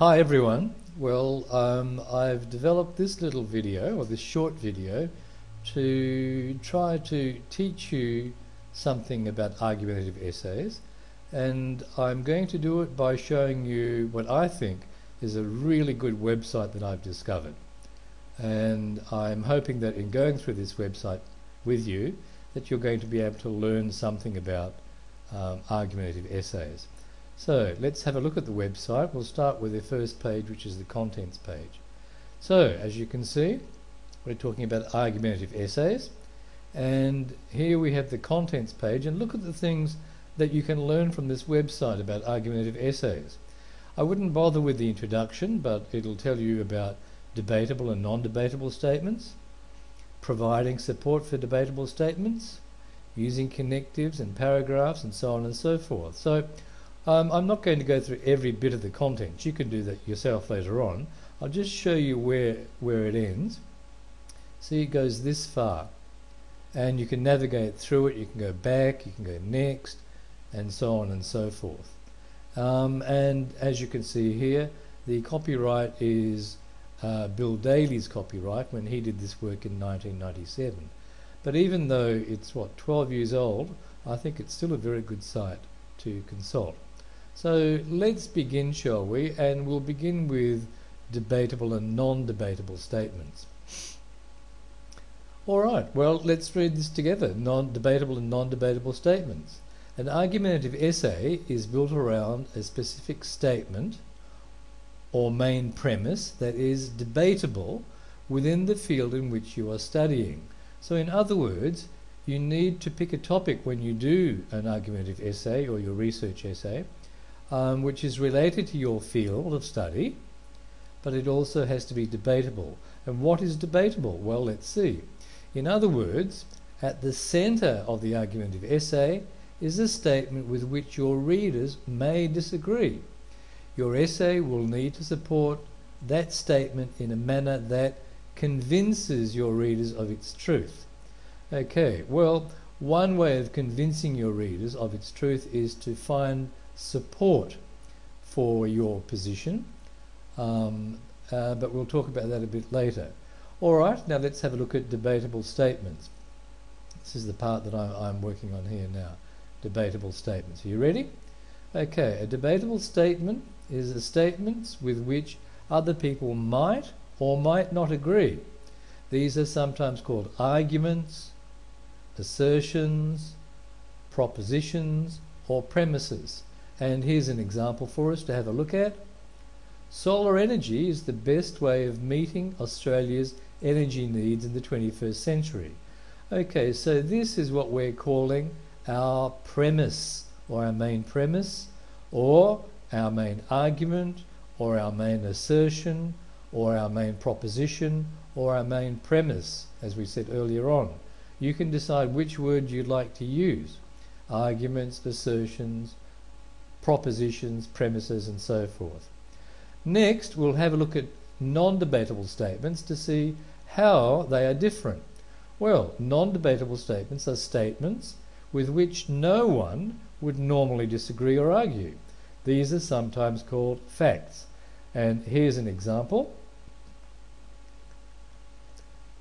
Hi everyone. Well, I've developed this little video, or this short video, to try to teach you something about argumentative essays, and I'm going to do it by showing you what I think is a really good website that I've discovered. And I'm hoping that in going through this website with you, that you're going to be able to learn something about argumentative essays. So let's have a look at the website. We'll start with the first page, which is the contents page. So as you can see, we're talking about argumentative essays, and here we have the contents page, and look at the things that you can learn from this website about argumentative essays. I wouldn't bother with the introduction, but it'll tell you about debatable and non-debatable statements, providing support for debatable statements, using connectives and paragraphs, and so on and so forth. So I'm not going to go through every bit of the content. You can do that yourself later on. I'll just show you where it ends. See, it goes this far, and you can navigate through it. You can go back, you can go next, and so on and so forth. And as you can see here, the copyright is Bill Daly's copyright when he did this work in 1997. But even though it's 12 years old, I think it's still a very good site to consult. So let's begin, shall we? And we'll begin with debatable and non-debatable statements. All right, well, let's read this together. Non-debatable and non-debatable statements. An argumentative essay is built around a specific statement or main premise that is debatable within the field in which you are studying. So in other words, you need to pick a topic when you do an argumentative essay or your research essay, which is related to your field of study, but it also has to be debatable. And what is debatable? Well, let's see. In other words, at the center of the argumentative essay is a statement with which your readers may disagree. Your essay will need to support that statement in a manner that convinces your readers of its truth. Okay, well, one way of convincing your readers of its truth is to find support for your position, but we'll talk about that a bit later. All right, now let's have a look at debatable statements. This is the part that I'm working on here now, debatable statements. Are you ready? Okay, a debatable statement is a statement with which other people might or might not agree. These are sometimes called arguments, assertions, propositions, or premises. And here's an example for us to have a look at. Solar energy is the best way of meeting Australia's energy needs in the 21st century. Okay, so this is what we're calling our premise, or our main premise, or our main argument, or our main assertion, or our main proposition, or our main premise, as we said earlier on. You can decide which word you'd like to use. Arguments, assertions, propositions, premises, and so forth. Next, we'll have a look at non-debatable statements to see how they are different. Well, non-debatable statements are statements with which no one would normally disagree or argue. These are sometimes called facts. And here's an example.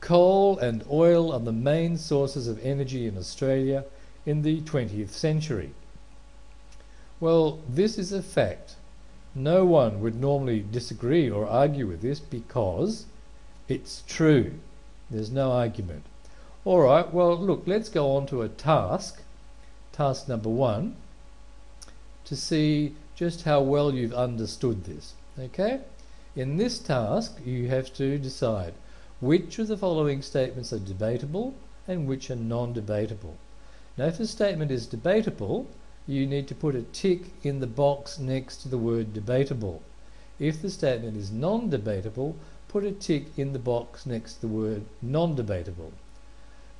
Coal and oil are the main sources of energy in Australia in the 20th century. Well, this is a fact. No one would normally disagree or argue with this because it's true. There's no argument. All right, well, look, let's go on to a task number 1, to see just how well you've understood this. Okay? In this task, you have to decide which of the following statements are debatable and which are non-debatable. Now, if a statement is debatable, you need to put a tick in the box next to the word debatable. If the statement is non-debatable, put a tick in the box next to the word non-debatable.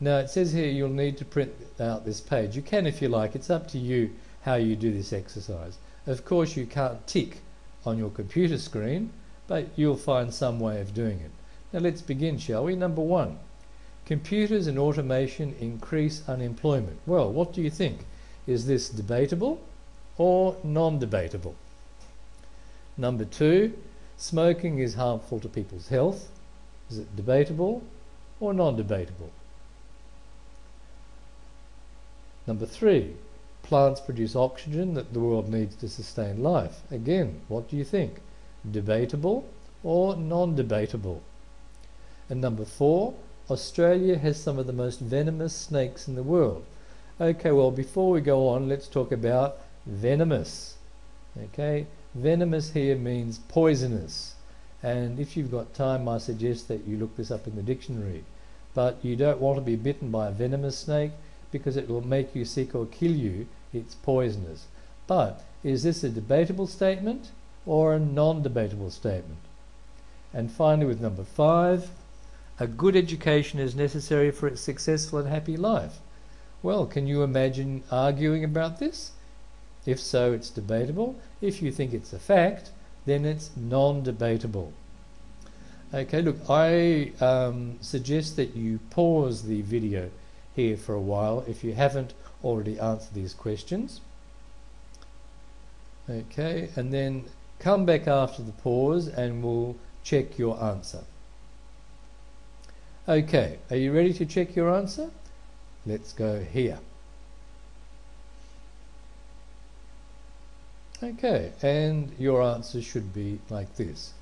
Now, it says here you'll need to print out this page. You can if you like. It's up to you how you do this exercise. Of course, you can't tick on your computer screen, but you'll find some way of doing it. Now, let's begin, shall we? Number 1. Computers and automation increase unemployment. Well, what do you think? Is this debatable or non-debatable? Number 2, smoking is harmful to people's health. Is it debatable or non-debatable? Number 3, plants produce oxygen that the world needs to sustain life. Again, what do you think? Debatable or non-debatable? And number 4, Australia has some of the most venomous snakes in the world. Okay, well, before we go on, let's talk about venomous. Okay, venomous here means poisonous. And if you've got time, I suggest that you look this up in the dictionary. But you don't want to be bitten by a venomous snake because it will make you sick or kill you. It's poisonous. But is this a debatable statement or a non-debatable statement? And finally, with number 5, a good education is necessary for a successful and happy life. Well, can you imagine arguing about this? If so, it's debatable. If you think it's a fact, then it's non-debatable. Okay, look, I suggest that you pause the video here for a while if you haven't already answered these questions. Okay, and then come back after the pause and we'll check your answer. Okay, are you ready to check your answer? Let's go here. Okay, and your answer should be like this.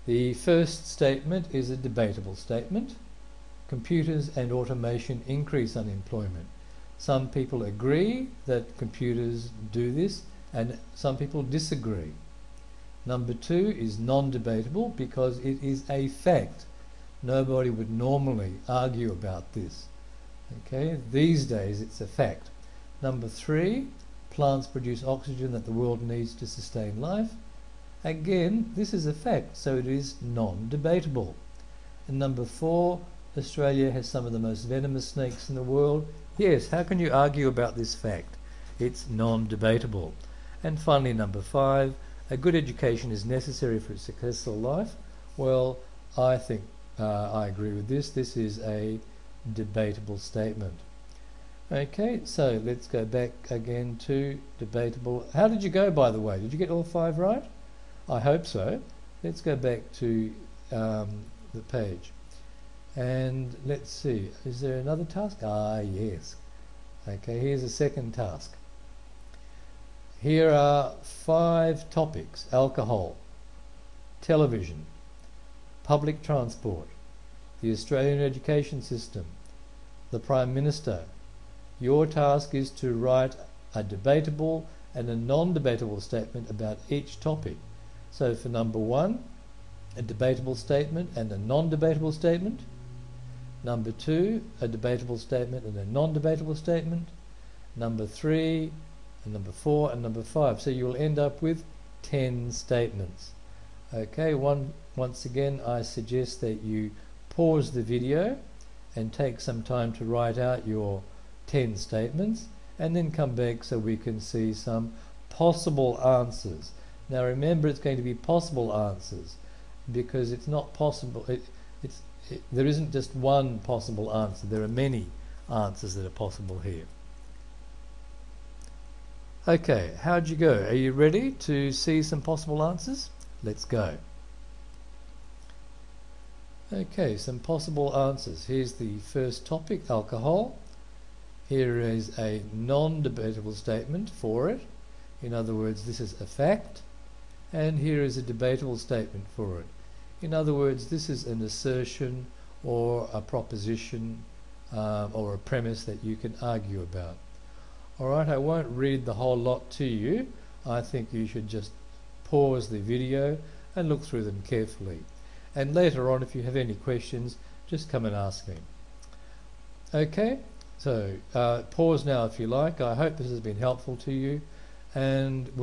The first statement is a debatable statement. Computers and automation increase unemployment. Some people agree that computers do this and some people disagree. Number 2 is non-debatable because it is a fact. Nobody would normally argue about this. Okay, these days it's a fact. Number 3, plants produce oxygen that the world needs to sustain life. Again, this is a fact, so it is non-debatable. And number 4, Australia has some of the most venomous snakes in the world. Yes, how can you argue about this fact? It's non-debatable. And finally, number 5, a good education is necessary for a successful life. Well, I think I agree with this. This is a debatable statement. Okay, so let's go back again to debatable. How did you go, by the way? Did you get all 5 right? I hope so. Let's go back to the page. And let's see, is there another task? Ah, yes. Okay, here's a second task. Here are 5 topics: alcohol, television, public transport, the Australian education system, the Prime Minister. Your task is to write a debatable and a non-debatable statement about each topic. So for number 1, a debatable statement and a non-debatable statement. Number 2, a debatable statement and a non-debatable statement. Number 3, and number 4, and number 5. So you'll end up with 10 statements. Okay, once again, I suggest that you pause the video and take some time to write out your 10 statements and then come back so we can see some possible answers. Now remember, it's going to be possible answers because it's not possible. There isn't just one possible answer. There are many answers that are possible here. Okay, how'd you go? Are you ready to see some possible answers? Let's go. Okay, some possible answers. Here's the first topic, alcohol. Here is a non-debatable statement for it. In other words, this is a fact. And here is a debatable statement for it. In other words, this is an assertion or a proposition or a premise that you can argue about. Alright, I won't read the whole lot to you. I think you should just pause the video and look through them carefully. And later on, if you have any questions, just come and ask me. Okay, so pause now if you like. I hope this has been helpful to you, and